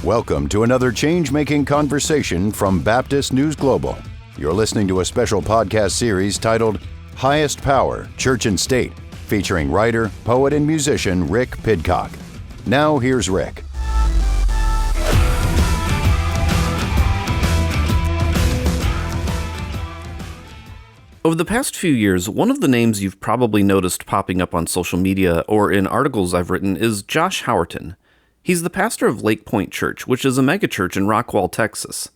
Welcome to another change-making conversation from Baptist News Global. You're listening to a special podcast series titled Highest Power, Church and State, featuring writer, poet, and musician Rick Pidcock. Now here's Rick. Over the past few years, one of the names you've probably noticed popping up on social media or in articles I've written is Josh Howerton. He's the pastor of Lake Point Church, which is a megachurch in Rockwall, Texas.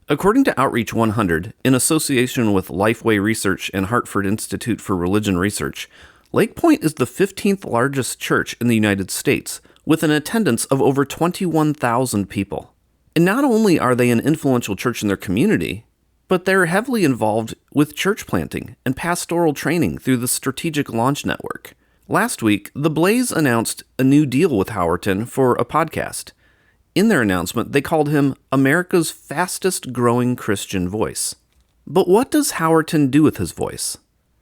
According to Outreach 100, in association with Lifeway Research and Hartford Institute for Religion Research, Lake Point is the 15th largest church in the United States, with an attendance of over 21,000 people. And not only are they an influential church in their community, but they're heavily involved with church planting and pastoral training through the Strategic Launch Network. Last week, The Blaze announced a new deal with Howerton for a podcast. In their announcement, they called him America's fastest growing Christian voice. But what does Howerton do with his voice?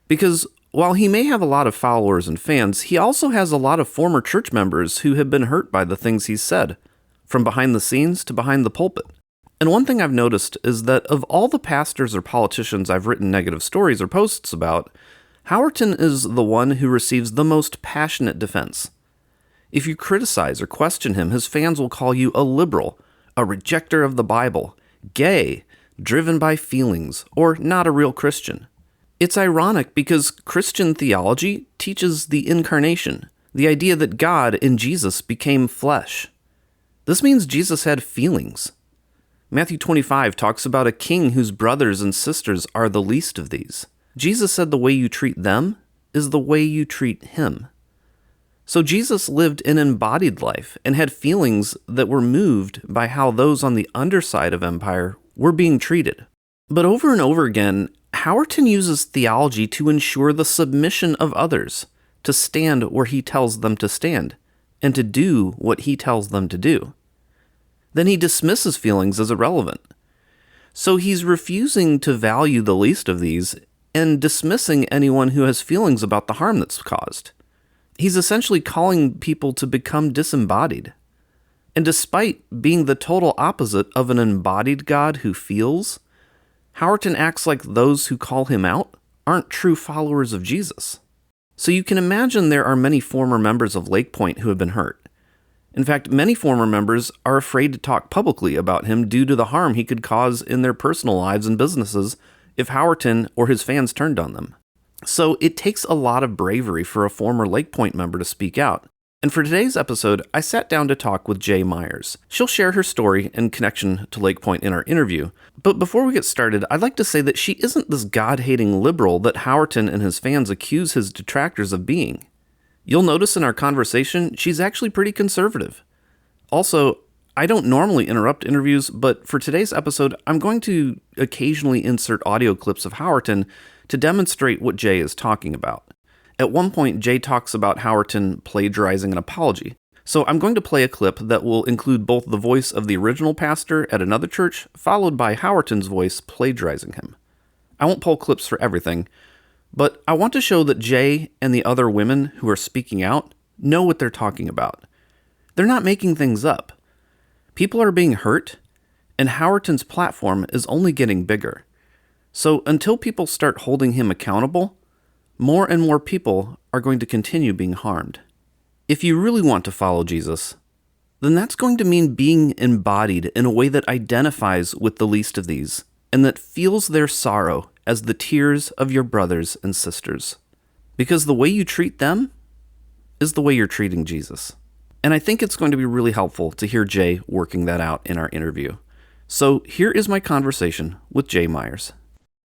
Because while he may have a lot of followers and fans, he also has a lot of former church members who have been hurt by the things he's said, from behind the scenes to behind the pulpit. And one thing I've noticed is that of all the pastors or politicians I've written negative stories or posts about, Howerton is the one who receives the most passionate defense. If you criticize or question him, his fans will call you a liberal, a rejecter of the Bible, gay, driven by feelings, or not a real Christian. It's ironic because Christian theology teaches the incarnation, the idea that God in Jesus became flesh. This means Jesus had feelings. Matthew 25 talks about a king whose brothers and sisters are the least of these. Jesus said the way you treat them is the way you treat him. So Jesus lived an embodied life and had feelings that were moved by how those on the underside of empire were being treated. But over and over again, Howerton uses theology to ensure the submission of others, to stand where he tells them to stand, and to do what he tells them to do. Then he dismisses feelings as irrelevant. So he's refusing to value the least of these and dismissing anyone who has feelings about the harm that's caused. He's essentially calling people to become disembodied. And despite being the total opposite of an embodied God who feels, Howerton acts like those who call him out aren't true followers of Jesus. So you can imagine there are many former members of Lake Point who have been hurt. In fact, many former members are afraid to talk publicly about him due to the harm he could cause in their personal lives and businesses if Howerton or his fans turned on them. So it takes a lot of bravery for a former Lake Point member to speak out. And for today's episode, I sat down to talk with Jay Myers. She'll share her story and connection to Lake Point in our interview. But before we get started, I'd like to say that she isn't this God-hating liberal that Howerton and his fans accuse his detractors of being. You'll notice in our conversation, she's actually pretty conservative. Also, I don't normally interrupt interviews, but for today's episode, I'm going to occasionally insert audio clips of Howerton to demonstrate what Jay is talking about. At one point, Jay talks about Howerton plagiarizing an apology. So I'm going to play a clip that will include both the voice of the original pastor at another church, followed by Howerton's voice plagiarizing him. I won't pull clips for everything, but I want to show that Jay and the other women who are speaking out know what they're talking about. They're not making things up. People are being hurt, and Howerton's platform is only getting bigger. So until people start holding him accountable, more and more people are going to continue being harmed. If you really want to follow Jesus, then that's going to mean being embodied in a way that identifies with the least of these, and that feels their sorrow as the tears of your brothers and sisters. Because the way you treat them is the way you're treating Jesus. And I think it's going to be really helpful to hear Jay working that out in our interview. So here is my conversation with Jay Myers.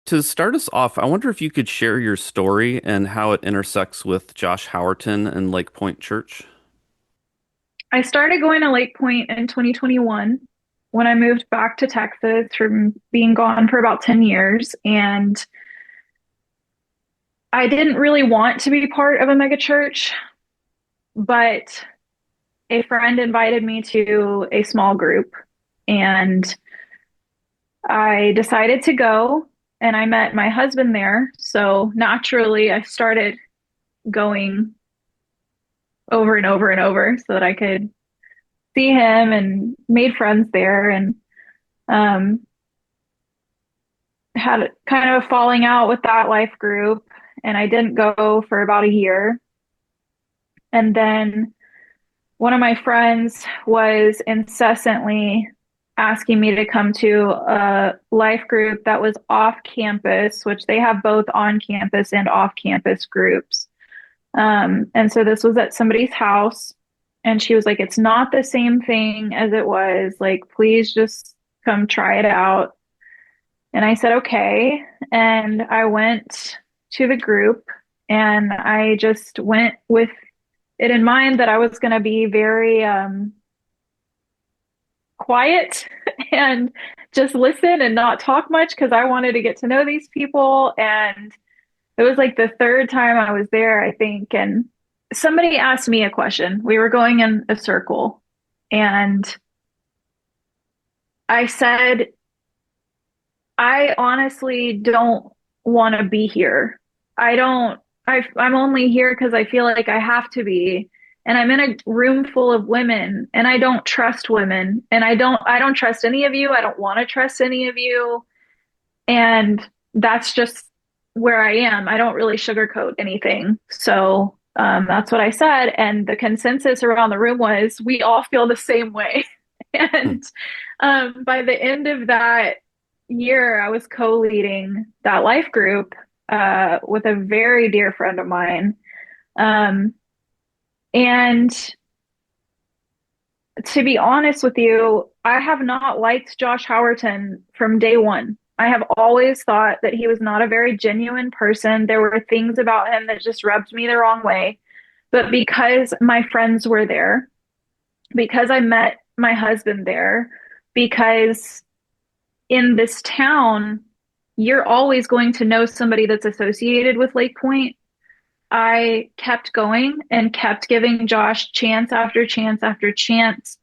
To start us off, I wonder if you could share your story and how it intersects with Josh Howerton and Lake Point Church. I started going to Lake Point in 2021 when I moved back to Texas from being gone for about 10 years. And I didn't really want to be part of a megachurch, but a friend invited me to a small group, and I decided to go, and I met my husband there. So naturally, I started going over and over and over so that I could see him and made friends there, and um, had kind of a falling out with that life group. And I didn't go for about a year. And then one of my friends was incessantly asking me to come to a life group that was off campus, which they have both on campus and off campus groups. And so this was at somebody's house, and she was like, "It's not the same thing as it was. Like, please just come try it out." And I said, "Okay." And I went to the group, and I just went with it in mind that I was going to be very quiet and just listen and not talk much because I wanted to get to know these people. And it was like the third time I was there, I think. And somebody asked me a question. We were going in a circle, and I said, "I honestly don't want to be here. I'm only here because I feel like I have to be. And I'm in a room full of women, and I don't trust women, and I don't trust any of you. I don't want to trust any of you. And that's just where I am. I don't really sugarcoat anything." So that's what I said. And the consensus around the room was we all feel the same way. And by the end of that year, I was co-leading that life group with a very dear friend of mine. Um, and to be honest with you, I have not liked Josh Howerton from day one. I have always thought that he was not a very genuine person. There were things about him that just rubbed me the wrong way. But because my friends were there, because I met my husband there, because in this town, you're always going to know somebody that's associated with Lake Point. I kept going and kept giving Josh chance after chance after chance.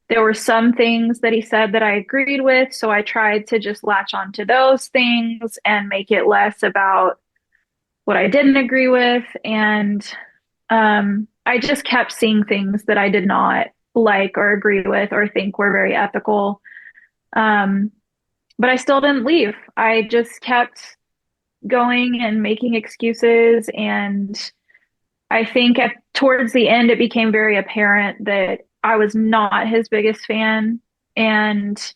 There were some things that he said that I agreed with, so I tried to just latch on to those things and make it less about what I didn't agree with. And I just kept seeing things that I did not like or agree with or think were very ethical. Um, but I still didn't leave. I just kept going and making excuses. And I think towards the end, it became very apparent that I was not his biggest fan. And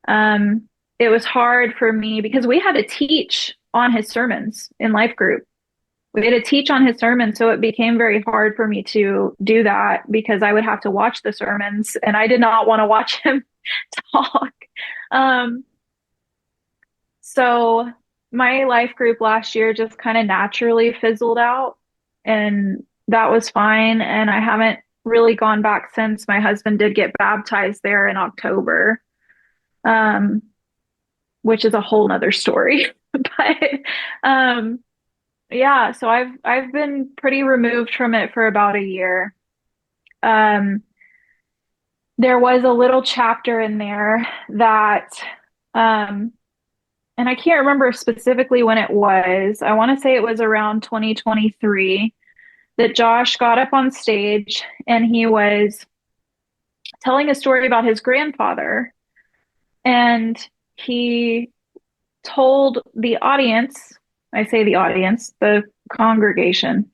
um, it was hard for me because we had to teach on his sermons in life group. We had to teach on his sermons. So it became very hard for me to do that because I would have to watch the sermons, and I did not want to watch him talk. Um, so my life group last year just kind of naturally fizzled out, and that was fine. And I haven't really gone back since. My husband did get baptized there in October, um, which is a whole nother story. But um, yeah, so I've been pretty removed from it for about a year. Um, there was a little chapter in there that um, and I can't remember specifically when it was. I want to say it was around 2023 that Josh got up on stage and he was telling a story about his grandfather. And he told the audience, I say the audience, the congregation,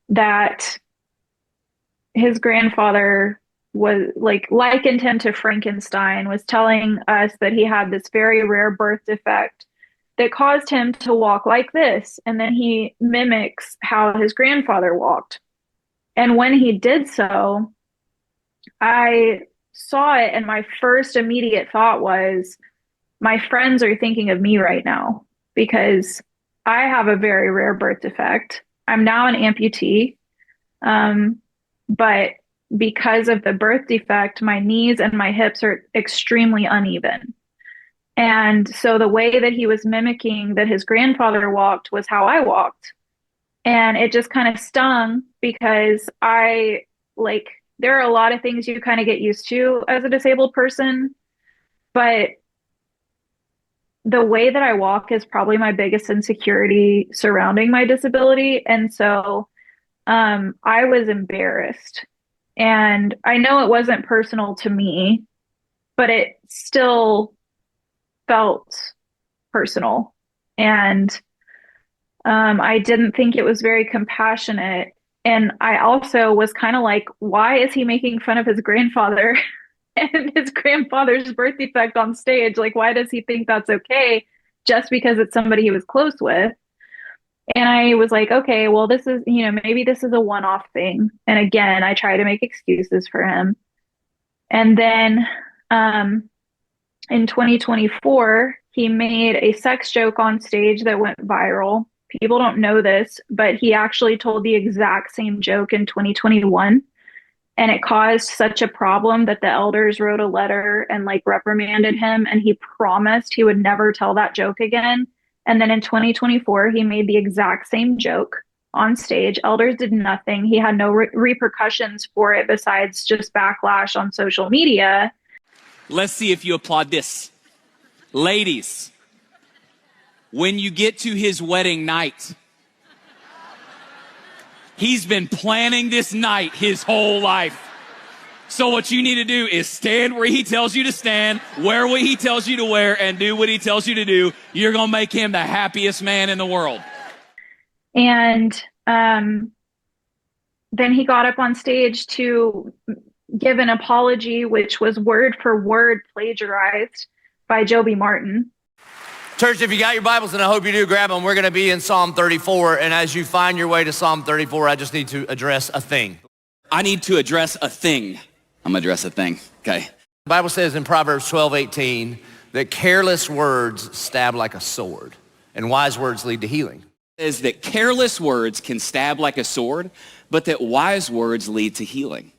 that his grandfather was like likened him to Frankenstein, was telling us that he had this very rare birth defect that caused him to walk like this. And then he mimics how his grandfather walked. And when he did so, I saw it, and my first immediate thought was, my friends are thinking of me right now because I have a very rare birth defect. I'm now an amputee. But because of the birth defect, my knees and my hips are extremely uneven. And so the way that he was mimicking that his grandfather walked was how I walked. And it just kind of stung because there are a lot of things you kind of get used to as a disabled person, but the way that I walk is probably my biggest insecurity surrounding my disability. And so I was embarrassed And I know it wasn't personal to me, but it still felt personal. And I didn't think it was very compassionate. And I also was kind of like, why is he making fun of his grandfather and his grandfather's birth defect on stage? Like, why does he think that's okay just because it's somebody he was close with? And I was like, okay, well, this is, maybe this is a one-off thing. And again, I try to make excuses for him. And then um, in 2024, he made a sex joke on stage that went viral. People don't know this, but he actually told the exact same joke in 2021. And it caused such a problem that the elders wrote a letter and like reprimanded him. And he promised he would never tell that joke again. And then in 2024, he made the exact same joke on stage. Elders did nothing. He had no repercussions for it besides just backlash on social media. Let's see if you applaud this. Ladies, when you get to his wedding night, he's been planning this night his whole life. So what you need to do is stand where he tells you to stand, wear what he tells you to wear, and do what he tells you to do. You're going to make him the happiest man in the world. And then he got up on stage to give an apology, which was word for word plagiarized by Joby Martin. Church, if you got your Bibles, and I hope you do, grab them. We're going to be in Psalm 34. And as you find your way to Psalm 34, I just need to address a thing. I need to address a thing. I'm going to address a thing, okay? The Bible says in Proverbs 12:18 that careless words stab like a sword, and wise words lead to healing. It says that careless words can stab like a sword, but that wise words lead to healing.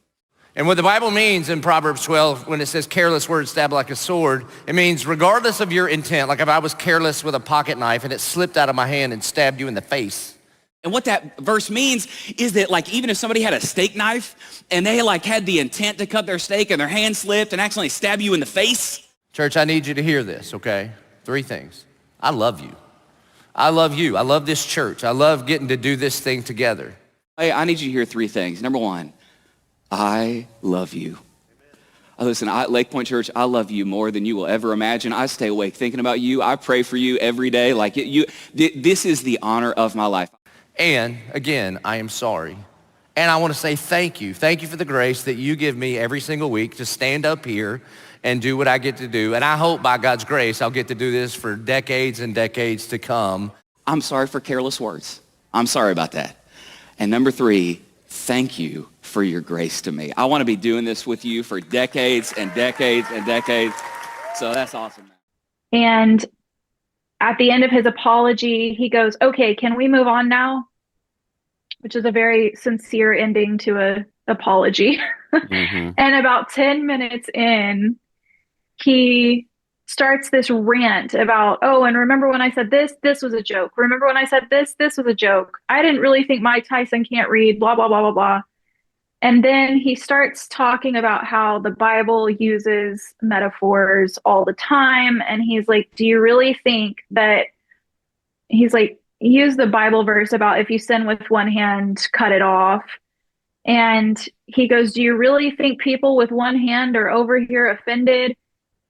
And what the Bible means in Proverbs 12, when it says careless words stab like a sword, it means regardless of your intent, like if I was careless with a pocket knife and it slipped out of my hand and stabbed you in the face. And what that verse means is that like even if somebody had a steak knife and they like had the intent to cut their steak and their hand slipped and accidentally stab you in the face. Church, I need you to hear this, okay? 3 things. I love you. I love you. I love this church. I love getting to do this thing together. Hey, I need you to hear 3 things. Number 1, I love you. Listen, Lake Point Church, I love you more than you will ever imagine. I stay awake thinking about you. I pray for you every day. Like this is the honor of my life. And again, I am sorry. And I want to say thank you. Thank you for the grace that you give me every single week to stand up here and do what I get to do. And I hope by God's grace, I'll get to do this for decades and decades to come. I'm sorry for careless words. I'm sorry about that. And number 3, thank you for your grace to me. I want to be doing this with you for decades and decades and decades. So that's awesome. And at the end of his apology, he goes, okay, can we move on now? Which is a very sincere ending to an apology. Mm-hmm. And about 10 minutes in, he starts this rant about, oh, and remember when I said this was a joke. Remember when I said this was a joke. I didn't really think Mike Tyson can't read, blah, blah, blah, blah, blah. And then he starts talking about how the Bible uses metaphors all the time. And he's like, do you really think that, he's like, use the Bible verse about if you sin with one hand, cut it off. And he goes, do you really think people with one hand are over here offended?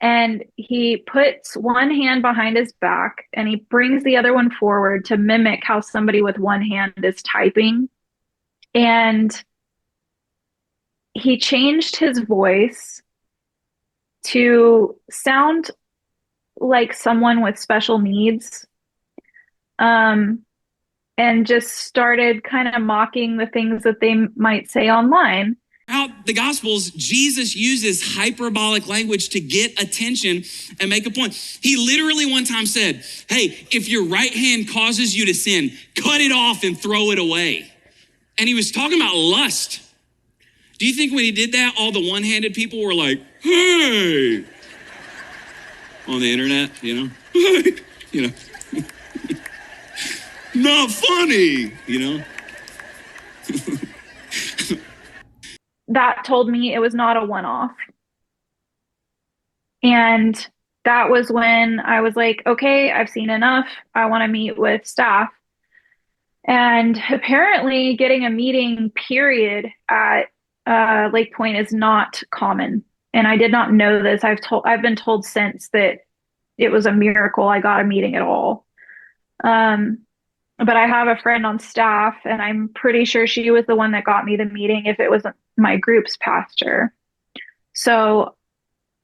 And he puts one hand behind his back and he brings the other one forward to mimic how somebody with one hand is typing. And he changed his voice to sound like someone with special needs, and just started kind of mocking the things that they might say online. Throughout the Gospels, Jesus uses hyperbolic language to get attention and make a point. He literally one time said, hey, if your right hand causes you to sin, cut it off and throw it away. And he was talking about lust. Do you think when he did that, all the one-handed people were like, hey, on the internet, you know, not funny, you know? That told me it was not a one-off. And that was when I was like, okay, I've seen enough. I want to meet with staff. And apparently getting a meeting period at Lake Point is not common. And I did not know this. I've been told since that it was a miracle I got a meeting at all. Um, but I have a friend on staff, and I'm pretty sure she was the one that got me the meeting if it wasn't my group's pastor. So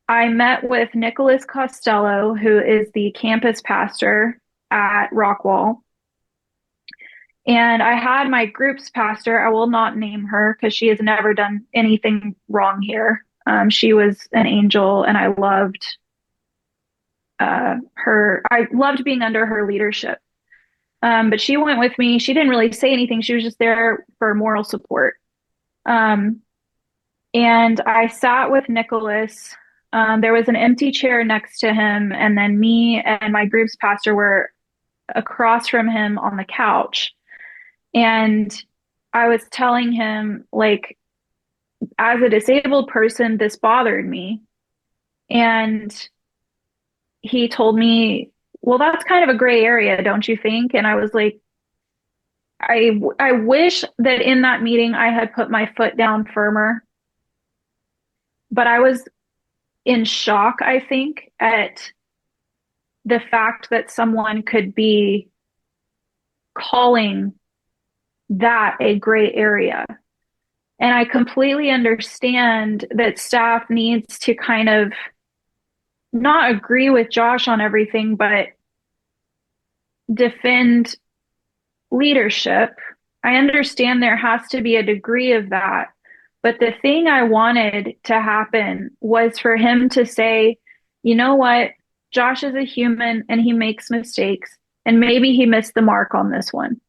I met with Nicholas Costello, who is the campus pastor at Rockwall. And I had my group's pastor, I will not name her because she has never done anything wrong here. She was an angel, and I loved her. I loved being under her leadership. But she went with me. She didn't really say anything. She was just there for moral support. Um, and I sat with Nicholas. There was an empty chair next to him, and then me and my group's pastor were across from him on the couch. And I was telling him, like, as a disabled person, this bothered me. And he told me, well, that's kind of a gray area, don't you think? And I was like, I wish that in that meeting I had put my foot down firmer, but I was in shock, I think, at the fact that someone could be calling that a gray area. And I completely understand that staff needs to kind of not agree with Josh on everything, but defend leadership. I understand there has to be a degree of that. But the thing I wanted to happen was for him to say, you know what? Josh is a human and he makes mistakes, and maybe he missed the mark on this one.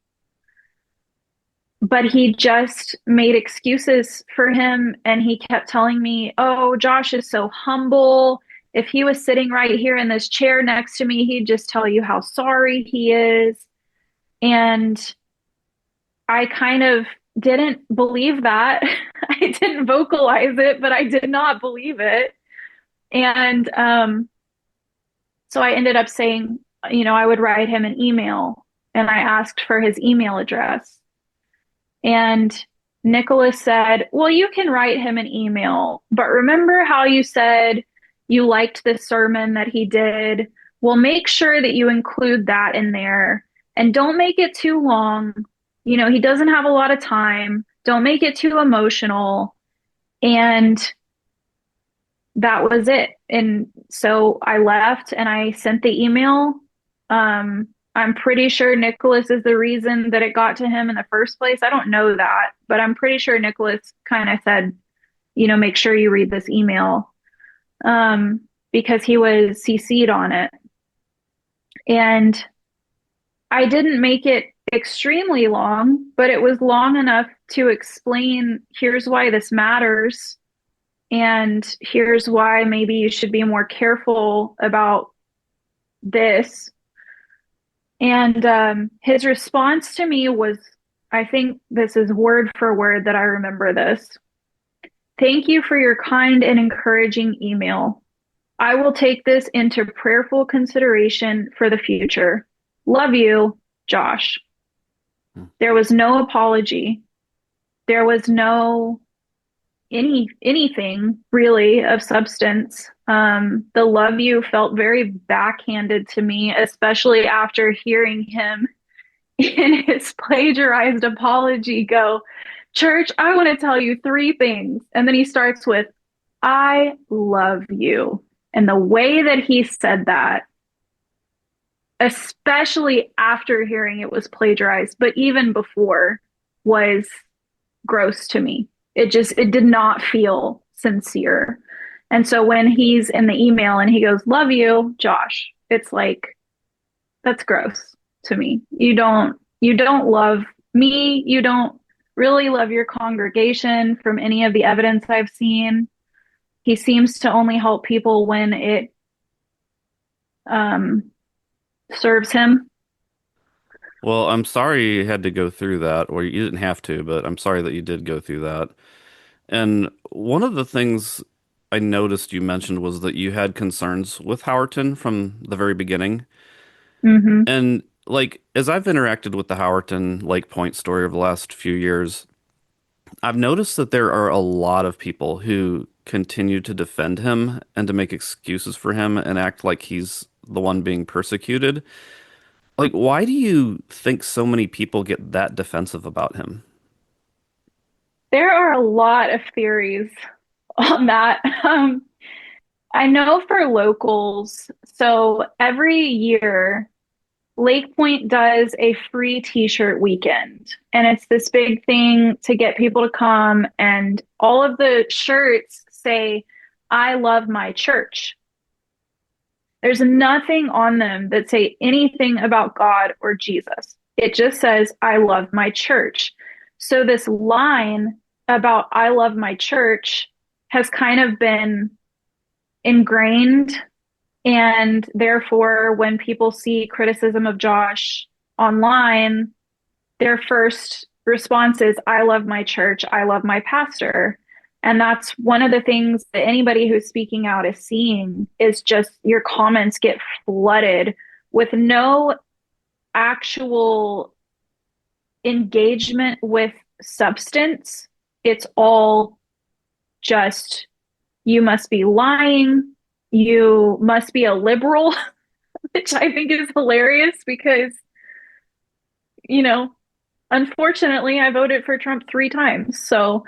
But he just made excuses for him, and he kept telling me, oh, Josh is so humble. If he was sitting right here in this chair next to me, he'd just tell you how sorry he is. And I kind of didn't believe that. I didn't vocalize it, but I did not believe it. And so I ended up saying, I would write him an email, and I asked for his email address. And Nicholas said, well, you can write him an email, but remember how you said you liked the sermon that he did? Well, make sure that you include that in there, and don't make it too long. He doesn't have a lot of time. Don't make it too emotional. And that was it. And so I left and I sent the email. I'm pretty sure Nicholas is the reason that it got to him in the first place. I don't know that, but I'm pretty sure Nicholas kind of said, make sure you read this email, because he was CC'd on it. And I didn't make it extremely long, but it was long enough to explain, here's why this matters, and here's why maybe you should be more careful about this. And his response to me was, I think this is word for word that I remember this. Thank you for your kind and encouraging email. I will take this into prayerful consideration for the future. Love you, Josh. There was no apology. There was no anything really of substance. The love you felt very backhanded to me, especially after hearing him in his plagiarized apology go, church, I want to tell you 3 things. And then he starts with, I love you. And the way that he said that, especially after hearing it was plagiarized, but even before, was gross to me. It did not feel sincere. And so when he's in the email and he goes, love you, Josh, it's like, that's gross to me. You don't love me. You don't really love your congregation from any of the evidence I've seen. He seems to only help people when it serves him. Well, I'm sorry you had to go through that, or you didn't have to, but I'm sorry that you did go through that. And one of the things I noticed you mentioned was that you had concerns with Howerton from the very beginning. Mm-hmm. And like, as I've interacted with the Howerton Lake Point story over the last few years, I've noticed that there are a lot of people who continue to defend him and to make excuses for him and act like he's the one being persecuted. Like, why do you think so many people get that defensive about him? There are a lot of theories on that. I know for locals, so every year Lake Point does a free t-shirt weekend, and it's this big thing to get people to come, and all of the shirts say, I love my church. There's nothing on them that say anything about God or Jesus. It just says, I love my church. So this line about I love my church has kind of been ingrained. And therefore, when people see criticism of Josh online, their first response is, I love my church. I love my pastor. And that's one of the things that anybody who's speaking out is seeing is just your comments get flooded with no actual engagement with substance. It's all just, you must be lying. You must be a liberal, which I think is hilarious because, you know, unfortunately, I voted for Trump 3 times. So,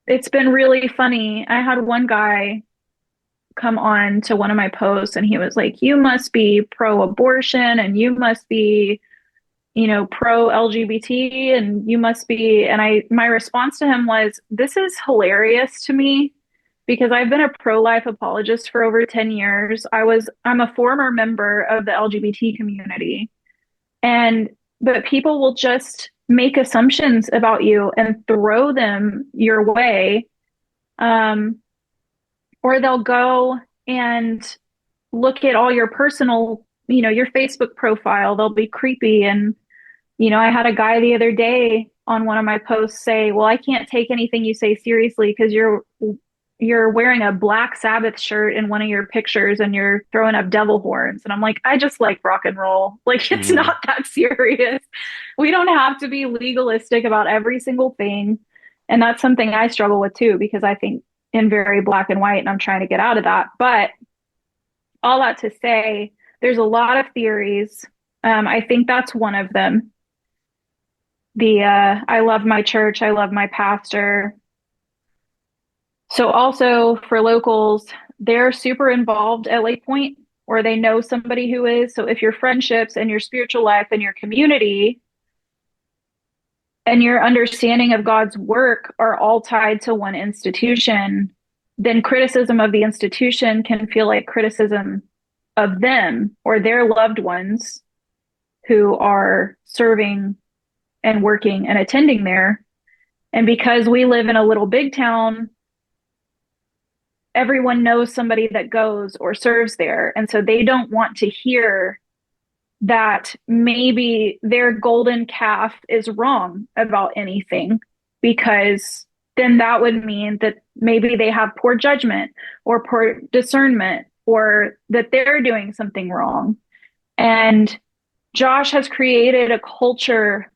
it's been really funny. I had one guy come on to one of my posts and he was like, you must be pro-abortion and you must be, pro-LGBT and you must be, and my response to him was, this is hilarious to me because I've been a pro-life apologist for over 10 years. I'm a former member of the LGBT community. But people will just make assumptions about you and throw them your way. Or they'll go and look at all your personal, your Facebook profile. They'll be creepy. And, I had a guy the other day on one of my posts say, well, I can't take anything you say seriously because you're wearing a Black Sabbath shirt in one of your pictures and you're throwing up devil horns. And I'm like, I just like rock and roll. Like, it's not that serious. We don't have to be legalistic about every single thing. And that's something I struggle with too, because I think in very black and white and I'm trying to get out of that. But all that to say, there's a lot of theories. I think that's one of them. I love my church. I love my pastor. So also for locals, they're super involved at Lake Point or they know somebody who is. So if your friendships and your spiritual life and your community and your understanding of God's work are all tied to one institution, then criticism of the institution can feel like criticism of them or their loved ones who are serving and working and attending there. And because we live in a little big town, everyone knows somebody that goes or serves there. And so they don't want to hear that maybe their golden calf is wrong about anything, because then that would mean that maybe they have poor judgment or poor discernment or that they're doing something wrong. And Josh has created a culture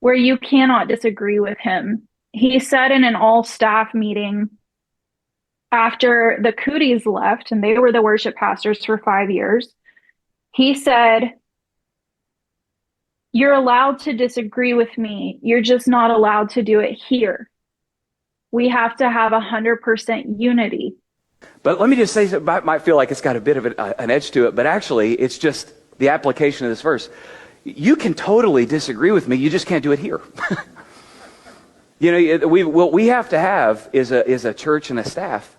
where you cannot disagree with him. He said in an all staff meeting after the Cooties left, and they were the worship pastors for 5 years, he said, you're allowed to disagree with me. You're just not allowed to do it here. We have to have 100% unity. But let me just say, it might feel like it's got a bit of an edge to it, but actually it's just the application of this verse. You can totally disagree with me, you just can't do it here. What we have to have is a church and a staff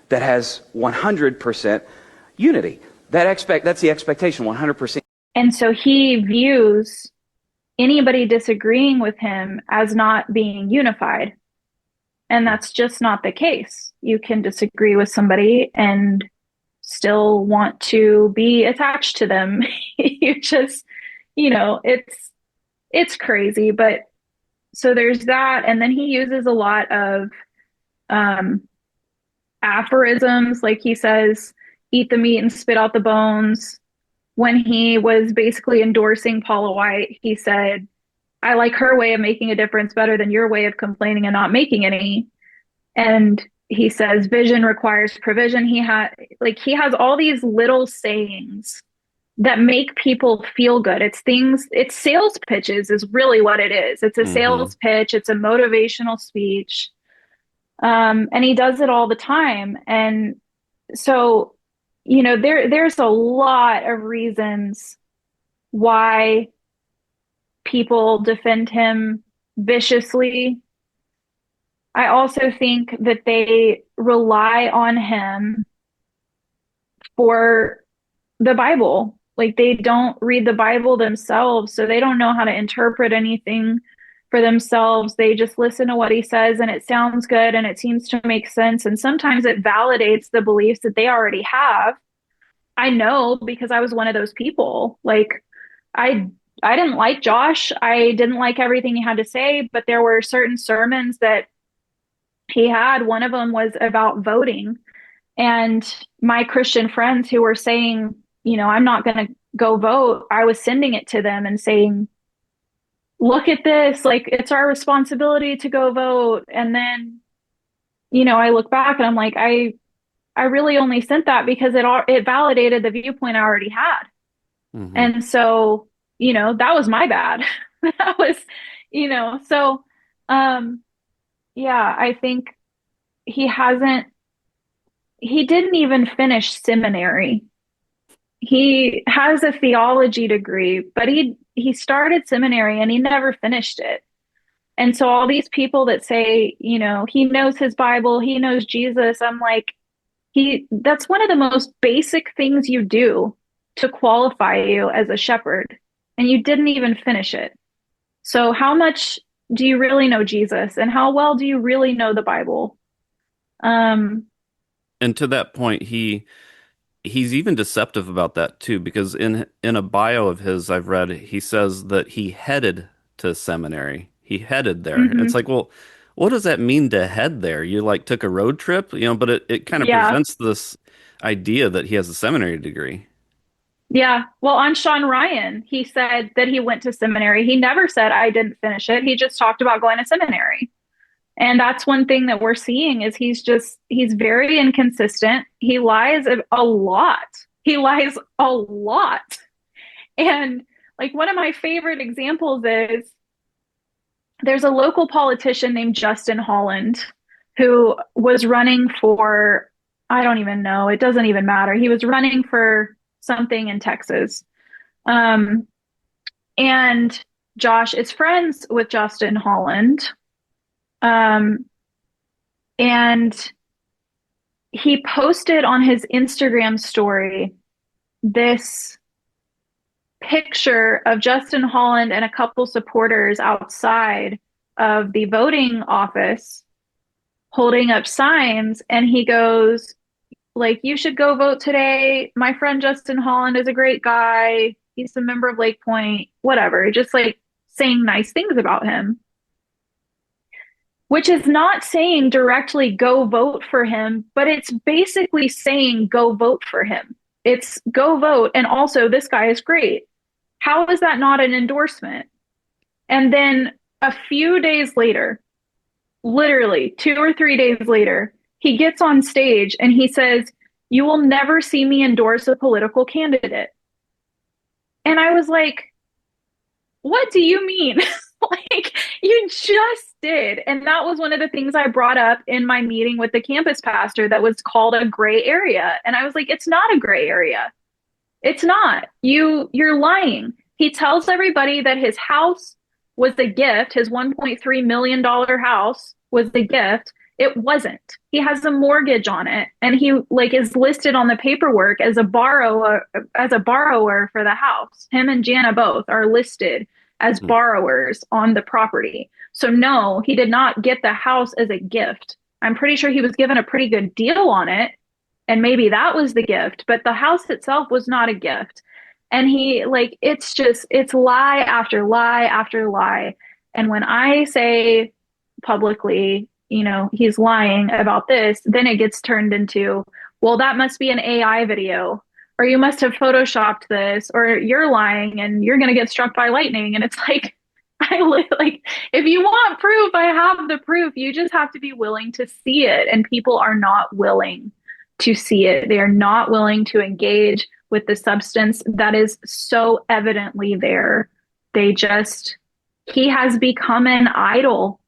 that has 100% unity. That's the expectation, 100%. And so he views anybody disagreeing with him as not being unified. And that's just not the case. You can disagree with somebody and still want to be attached to them. You just, it's crazy. But so there's that. And then he uses a lot of aphorisms. Like he says, eat the meat and spit out the bones. When he was basically endorsing Paula White, he said, I like her way of making a difference better than your way of complaining and not making any. And he says vision requires provision. He has all these little sayings that make people feel good. It's sales pitches is really what it is. It's a Mm-hmm. sales pitch. It's a motivational speech. And he does it all the time. And so, there's a lot of reasons why people defend him viciously. I also think that they rely on him for the Bible. Like they don't read the Bible themselves, so they don't know how to interpret anything for themselves. They just listen to what he says and it sounds good and it seems to make sense. And sometimes it validates the beliefs that they already have. I know because I was one of those people. Like I I didn't like Josh. I didn't like everything he had to say, but there were certain sermons that he had. One of them was about voting. And my Christian friends who were saying, I'm not going to go vote, I was sending it to them and saying, look at this, like it's our responsibility to go vote. And then, I look back and I'm like, I really only sent that because it validated the viewpoint I already had. Mm-hmm. And so, that was my bad. That was, so um yeah, I think he hasn't he didn't even finish seminary. He has a theology degree, but he started seminary and he never finished it. And so all these people that say, he knows his Bible, he knows Jesus, I'm like, that's one of the most basic things you do to qualify you as a shepherd, and you didn't even finish it. So how much do you really know Jesus, and how well do you really know the Bible? Um, And to that point, he's even deceptive about that too, because in a bio of his I've read, he says that he headed to seminary. He headed there. It's mhm. like, well, what does that mean to head there? You like took a road trip, but it kind of Yeah. presents this idea that he has a seminary degree. Yeah. Well, on Sean Ryan, he said that he went to seminary. He never said I didn't finish it. He just talked about going to seminary. And that's one thing that we're seeing is he's very inconsistent. He lies a lot. He lies a lot. And like one of my favorite examples is there's a local politician named Justin Holland who was running for, I don't even know, it doesn't even matter. He was running for something in Texas. Um, and Josh is friends with Justin Holland. Um, and he posted on his Instagram story this picture of Justin Holland and a couple supporters outside of the voting office holding up signs. And he goes, like, you should go vote today. My friend Justin Holland is a great guy. He's a member of Lake Point, whatever, just like saying nice things about him, which is not saying directly go vote for him, but it's basically saying go vote for him. It's go vote. And also, this guy is great. How is that not an endorsement? And then a few days later, literally 2 or 3 days later, he gets on stage and he says, you will never see me endorse a political candidate. And I was like, what do you mean? Like, you just did. And that was one of the things I brought up in my meeting with the campus pastor that was called a gray area. And I was like, it's not a gray area. It's not. You're lying. He tells everybody that his house was a gift. His $1.3 million house was the gift. It wasn't. He has a mortgage on it, and he like is listed on the paperwork as a borrower for the house. Him and Jana both are listed as Mm. borrowers on the property. So no, he did not get the house as a gift. I'm pretty sure he was given a pretty good deal on it, and maybe that was the gift, but the house itself was not a gift. And he like it's lie after lie after lie. And when I say publicly, he's lying about this, then it gets turned into, well, that must be an AI video, or you must have photoshopped this, or you're lying and you're going to get struck by lightning. And it's like, Like, if you want proof, I have the proof. You just have to be willing to see it. And people are not willing to see it. They are not willing to engage with the substance that is so evidently there. He has become an idol,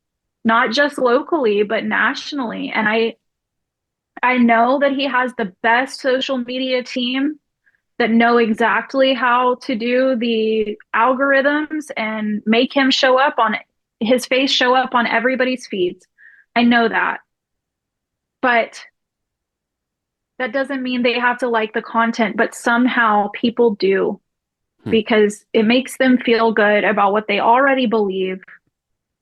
not just locally, but nationally. And I know that he has the best social media team that know exactly how to do the algorithms and make him his face show up on everybody's feeds. I know that. But that doesn't mean they have to like the content, but somehow people do because it makes them feel good about what they already believe.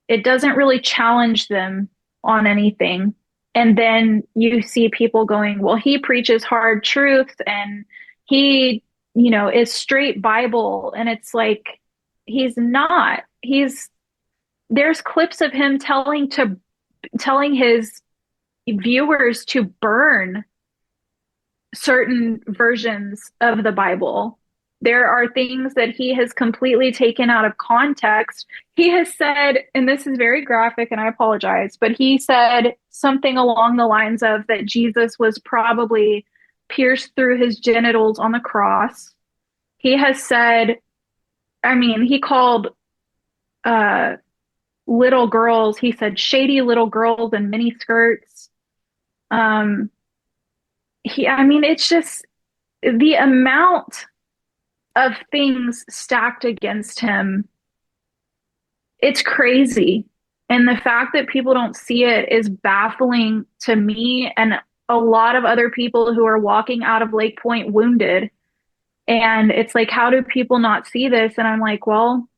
It doesn't really challenge them on anything. And then you see people going, well, he preaches hard truth and he, is straight Bible. And it's like, he's not. There's clips of him telling his viewers to burn certain versions of the Bible. There are things that he has completely taken out of context. He has said, and this is very graphic and I apologize, but he said something along the lines of that Jesus was probably pierced through his genitals on the cross. He has said, he called little girls, he said shady little girls in mini skirts. It's just the amount of things stacked against him. It's crazy. And the fact that people don't see it is baffling to me and a lot of other people who are walking out of Lake Point wounded. And it's like, how do people not see this? And I'm like, well,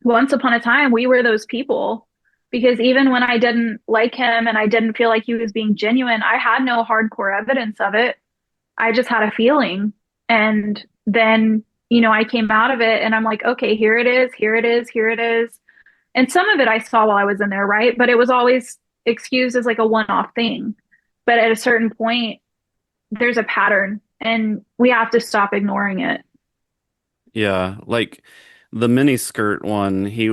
once upon a time, we were those people. Because even when I didn't like him and I didn't feel like he was being genuine, I had no hardcore evidence of it. I just had a feeling. And then, I came out of it and I'm like, okay, here it is, here it is, here it is. And some of it I saw while I was in there, right? But it was always excused as like a one-off thing. But at a certain point, there's a pattern and we have to stop ignoring it. Yeah, like the miniskirt one, he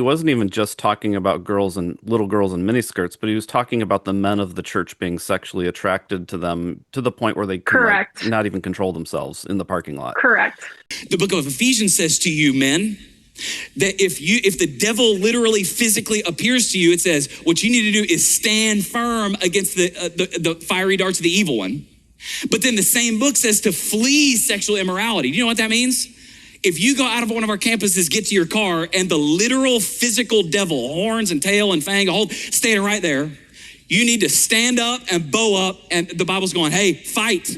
wasn't even just talking about little girls in miniskirts, but he was talking about the men of the church being sexually attracted to them to the point where they can Correct. not even control themselves in the parking lot. Correct. The book of Ephesians says to you, men, that if the devil literally physically appears to you, it says what you need to do is stand firm against the fiery darts of the evil one. But then the same book says to flee sexual immorality. Do you know what that means? If you go out of one of our campuses, get to your car, and the literal physical devil, horns and tail and fang, standing right there, you need to stand up and bow up, and the Bible's going, hey, fight.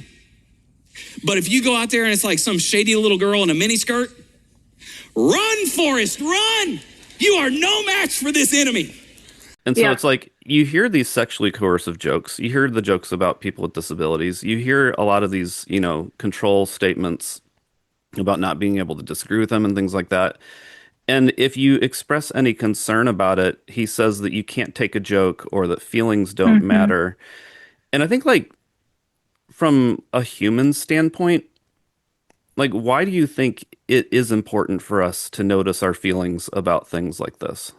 But if you go out there and it's like some shady little girl in a miniskirt, run, Forrest, run! You are no match for this enemy. And so it's like, you hear these sexually coercive jokes. You hear the jokes about people with disabilities. You hear a lot of these, control statements about not being able to disagree with them and things like that. And if you express any concern about it, he says that you can't take a joke or that feelings don't matter. And I think, like, from a human standpoint, like, why do you think it is important for us to notice our feelings about things like this?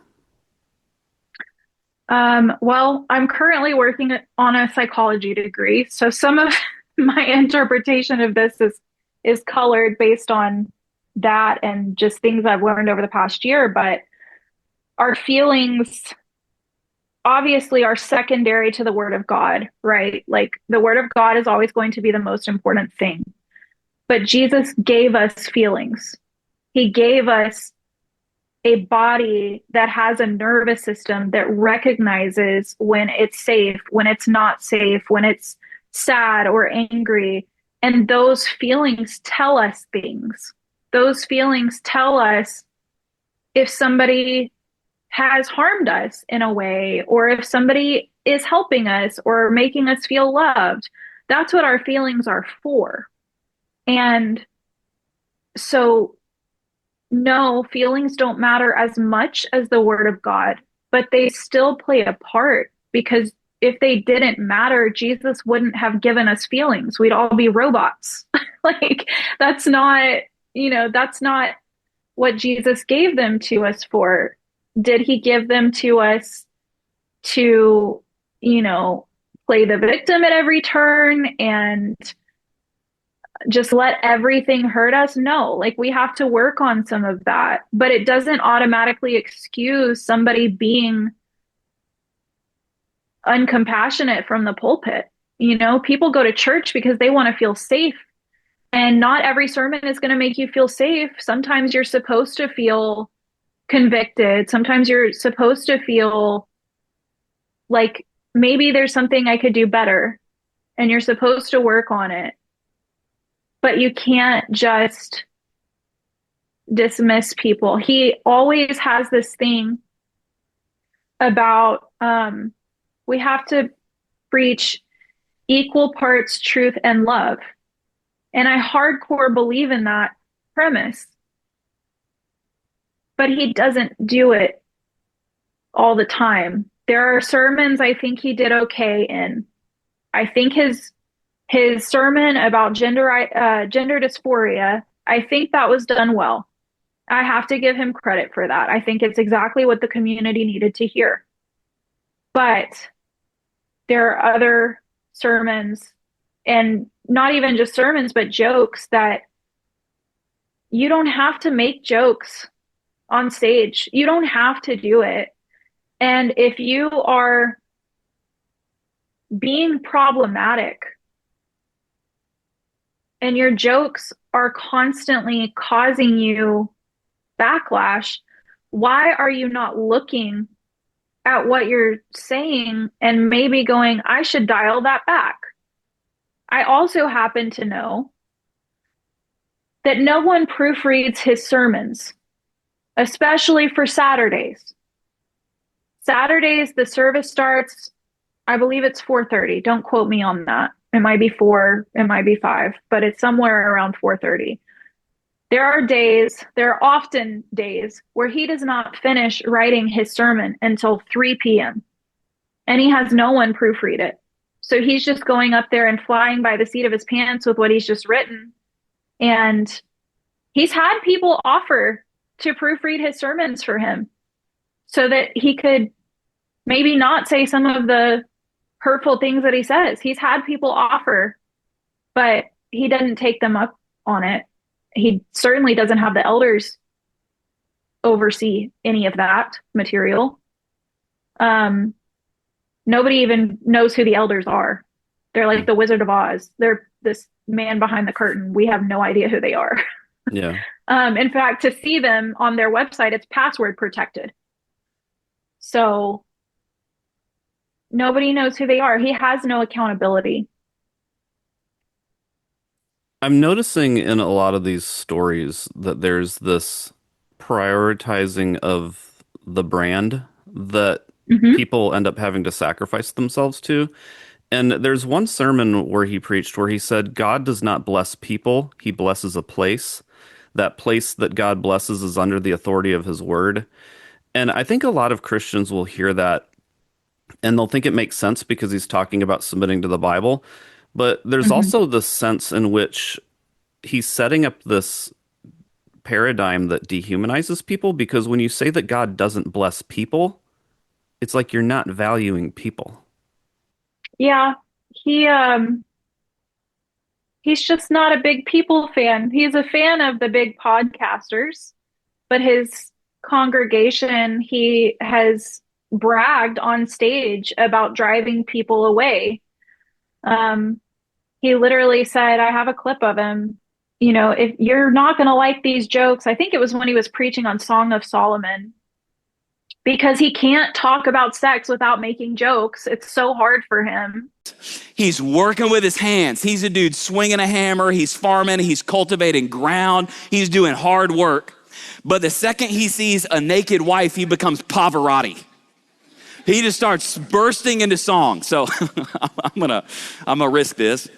Well, I'm currently working on a psychology degree. So some of my interpretation of this is colored based on that and just things I've learned over the past year. But our feelings obviously are secondary to the Word of God, right? Like the Word of God is always going to be the most important thing. But Jesus gave us feelings. He gave us a body that has a nervous system that recognizes when it's safe, when it's not safe, when it's sad or angry. And those feelings tell us things. Those feelings tell us if somebody has harmed us in a way, or if somebody is helping us or making us feel loved. That's what our feelings are for. And so, no, feelings don't matter as much as the Word of God, but they still play a part, because if they didn't matter, Jesus wouldn't have given us feelings. We'd all be robots. Like, that's not what Jesus gave them to us for. Did he give them to us to, play the victim at every turn and just let everything hurt us? No, like we have to work on some of that, but it doesn't automatically excuse somebody being uncompassionate from the pulpit. People go to church because they want to feel safe, and not every sermon is going to make you feel safe. Sometimes you're supposed to feel convicted. Sometimes you're supposed to feel like maybe there's something I could do better, and you're supposed to work on it. But you can't just dismiss people. He always has this thing about we have to preach equal parts truth and love. And I hardcore believe in that premise. But he doesn't do it all the time. There are sermons I think he did okay in. I think his sermon about gender dysphoria, I think that was done well. I have to give him credit for that. I think it's exactly what the community needed to hear. But there are other sermons, and not even just sermons, but jokes, that you don't have to make jokes on stage. You don't have to do it. And if you are being problematic and your jokes are constantly causing you backlash, why are you not looking at what you're saying and maybe going, I should dial that back? I also happen to know that no one proofreads his sermons, especially for Saturdays. Saturdays, the service starts, I believe it's 4:30. Don't quote me on that. It might be 4, it might be 5, but it's somewhere around 4:30. There are often days where he does not finish writing his sermon until 3 p.m. and he has no one proofread it. So he's just going up there and flying by the seat of his pants with what he's just written. And he's had people offer to proofread his sermons for him so that he could maybe not say some of the hurtful things that he says. He's had people offer, but he doesn't take them up on it. He certainly doesn't have the elders oversee any of that material. Nobody even knows who the elders are. They're like the Wizard of Oz. They're this man behind the curtain. We have no idea who they are. Yeah. In fact, to see them on their website, it's password protected. So nobody knows who they are. He has no accountability. I'm noticing in a lot of these stories that there's this prioritizing of the brand that people end up having to sacrifice themselves to. And there's one sermon where he preached where he said, God does not bless people, he blesses a place. That place that God blesses is under the authority of his word. And I think a lot of Christians will hear that and they'll think it makes sense because he's talking about submitting to the Bible. But there's also the sense in which he's setting up this paradigm that dehumanizes people, because when you say that God doesn't bless people, it's like you're not valuing people. Yeah, he's just not a big people fan. He's a fan of the big podcasters, but his congregation, he has bragged on stage about driving people away. He literally said, I have a clip of him, if you're not going to like these jokes. I think it was when he was preaching on Song of Solomon, because he can't talk about sex without making jokes. It's so hard for him. He's working with his hands. He's a dude swinging a hammer. He's farming. He's cultivating ground. He's doing hard work. But the second he sees a naked wife, he becomes Pavarotti. He just starts bursting into song. So I'm gonna risk this.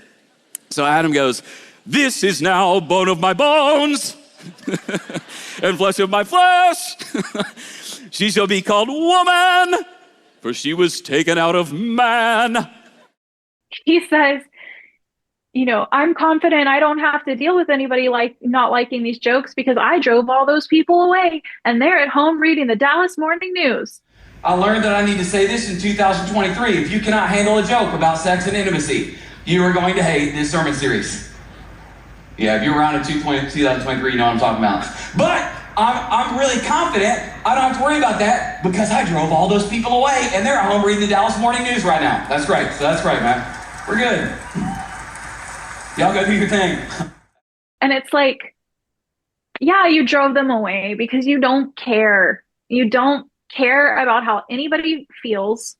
So Adam goes, this is now bone of my bones and flesh of my flesh. She shall be called woman, for she was taken out of man. He says, I'm confident I don't have to deal with anybody like not liking these jokes because I drove all those people away and they're at home reading the Dallas Morning News. I learned that I need to say this in 2023. If you cannot handle a joke about sex and intimacy, you are going to hate this sermon series. Yeah, if you're around in 2023, you know what I'm talking about. But I'm really confident I don't have to worry about that because I drove all those people away and they're at home reading the Dallas Morning News right now. That's great. So that's great, man. We're good. Y'all go do your thing. And it's like, yeah, you drove them away because you don't care. You don't care about how anybody feels.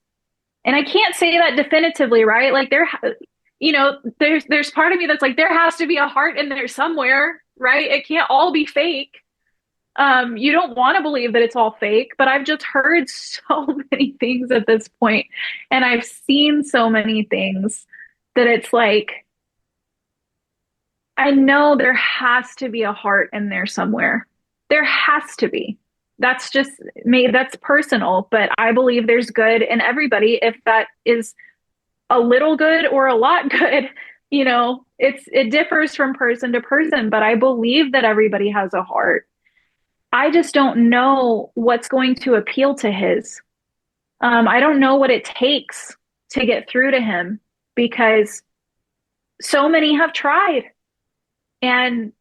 And I can't say that definitively, right? Like there's part of me that's like, there has to be a heart in there somewhere, right? It can't all be fake. You don't want to believe that it's all fake, but I've just heard so many things at this point, and I've seen so many things that it's like, I know there has to be a heart in there somewhere. There has to be. That's just me. That's personal, but I believe there's good in everybody. If that is a little good or a lot good, it differs from person to person, but I believe that everybody has a heart. I just don't know what's going to appeal to his. I don't know what it takes to get through to him because so many have tried. And,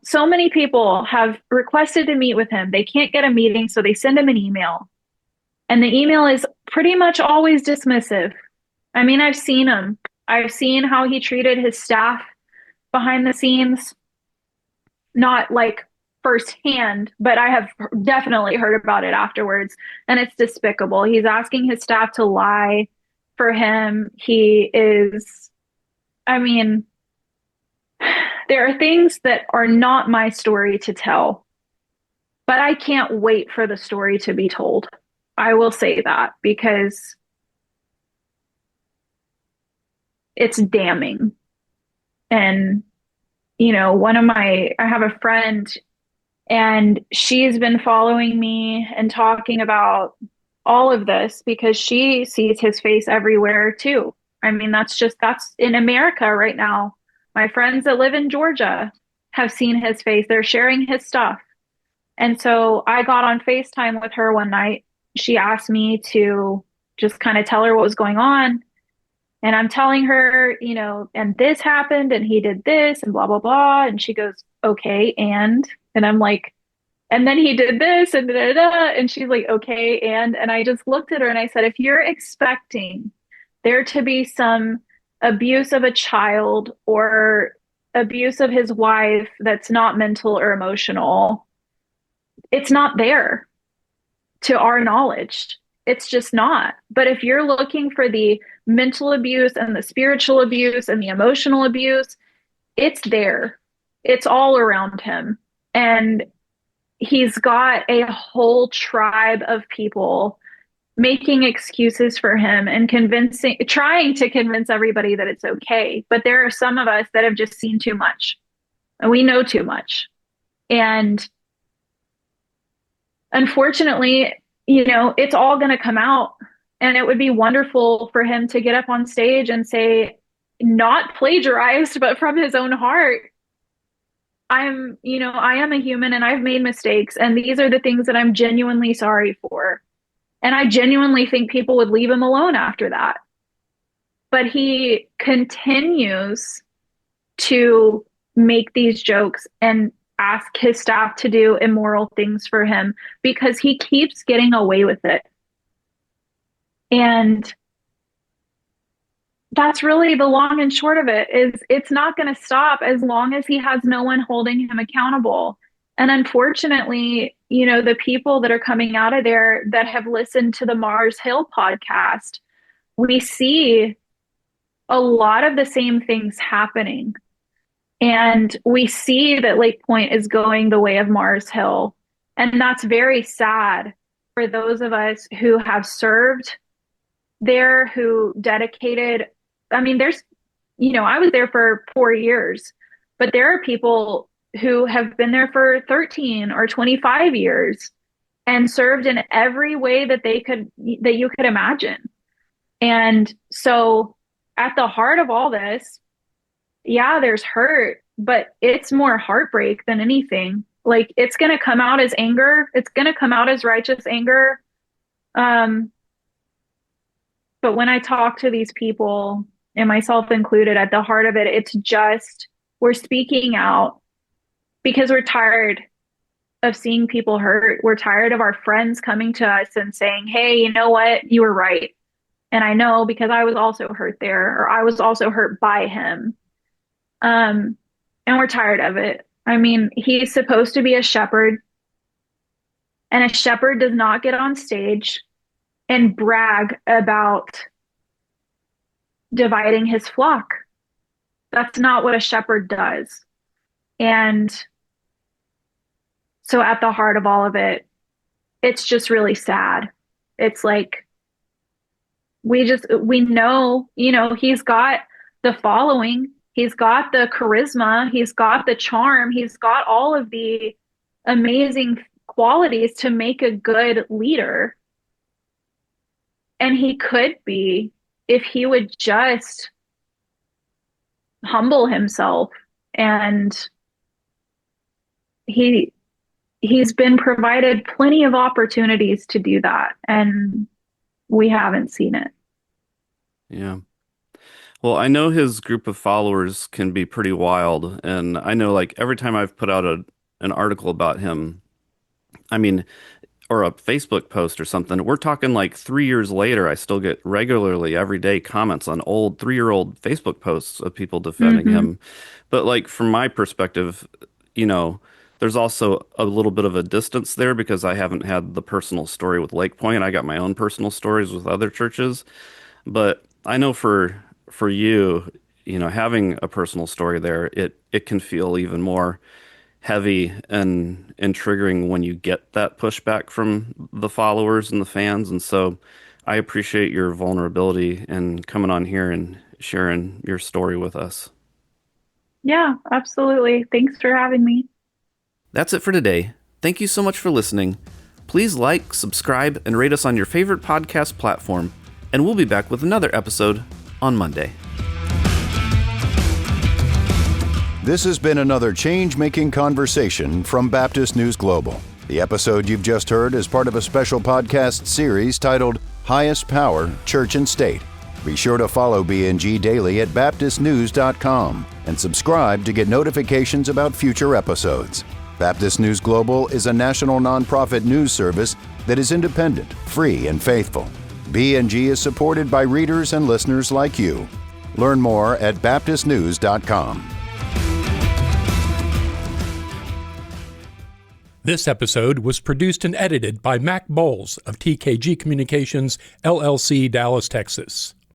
so many people have requested to meet with him. They can't get a meeting, so they send him an email. And the email is pretty much always dismissive. I mean, I've seen him. I've seen how he treated his staff behind the scenes. Not like firsthand, but I have definitely heard about it afterwards. And it's despicable. He's asking his staff to lie for him. There are things that are not my story to tell, but I can't wait for the story to be told. I will say that because it's damning. And, I have a friend and she's been following me and talking about all of this because she sees his face everywhere too. I mean, that's in America right now. My friends that live in Georgia have seen his face. They're sharing his stuff. And so I got on FaceTime with her one night. She asked me to just kind of tell her what was going on. And I'm telling her, and this happened and he did this and blah, blah, blah. And she goes, okay. And I'm like, and then he did this and da, da, da. And she's like, okay. And I just looked at her and I said, if you're expecting there to be some abuse of a child or abuse of his wife that's not mental or emotional, it's not there to our knowledge. It's just not. But if you're looking for the mental abuse and the spiritual abuse and the emotional abuse, it's there. It's all around him. And he's got a whole tribe of people making excuses for him and trying to convince everybody that it's okay. But there are some of us that have just seen too much and we know too much. And unfortunately, it's all going to come out, and it would be wonderful for him to get up on stage and say, not plagiarized, but from his own heart, I am a human and I've made mistakes. And these are the things that I'm genuinely sorry for. And I genuinely think people would leave him alone after that. But he continues to make these jokes and ask his staff to do immoral things for him because he keeps getting away with it. And that's really the long and short of it, is it's not going to stop as long as he has no one holding him accountable. And unfortunately, the people that are coming out of there that have listened to the Mars Hill podcast, we see a lot of the same things happening. And we see that Lake Point is going the way of Mars Hill. And that's very sad for those of us who have served there, who dedicated. I mean, I was there for 4 years, but there are people who have been there for 13 or 25 years and served in every way that you could imagine. And so at the heart of all this, yeah, there's hurt, but it's more heartbreak than anything. Like, it's going to come out as anger. It's going to come out as righteous anger. But when I talk to these people, and myself included, at the heart of it, it's just, we're speaking out because we're tired of seeing people hurt. We're tired of our friends coming to us and saying, hey, you know what? You were right. And I know, because I was also hurt there, or I was also hurt by him. And we're tired of it. I mean, he's supposed to be a shepherd, and a shepherd does not get on stage and brag about dividing his flock. That's not what a shepherd does. And so at the heart of all of it, it's just really sad. It's like, we know, he's got the following, he's got the charisma, he's got the charm, he's got all of the amazing qualities to make a good leader. And he could be, if he would just humble himself. And he's been provided plenty of opportunities to do that, and we haven't seen it. Yeah. Well, I know his group of followers can be pretty wild, and I know, like, every time I've put out an article about him, I mean, or a Facebook post or something, we're talking like 3 years later, I still get regularly every day comments on old 3-year-old Facebook posts of people defending him. But, like, from my perspective, there's also a little bit of a distance there because I haven't had the personal story with Lake Point. I got my own personal stories with other churches. But I know for you, having a personal story there, it can feel even more heavy and triggering when you get that pushback from the followers and the fans. And so I appreciate your vulnerability and coming on here and sharing your story with us. Yeah, absolutely. Thanks for having me. That's it for today. Thank you so much for listening. Please like, subscribe, and rate us on your favorite podcast platform, and we'll be back with another episode on Monday. This has been another change-making conversation from Baptist News Global. The episode you've just heard is part of a special podcast series titled Highest Power, Church and State. Be sure to follow BNG daily at baptistnews.com and subscribe to get notifications about future episodes. Baptist News Global is a national nonprofit news service that is independent, free, and faithful. BNG is supported by readers and listeners like you. Learn more at baptistnews.com. This episode was produced and edited by Mac Bowles of TKG Communications, LLC, Dallas, Texas.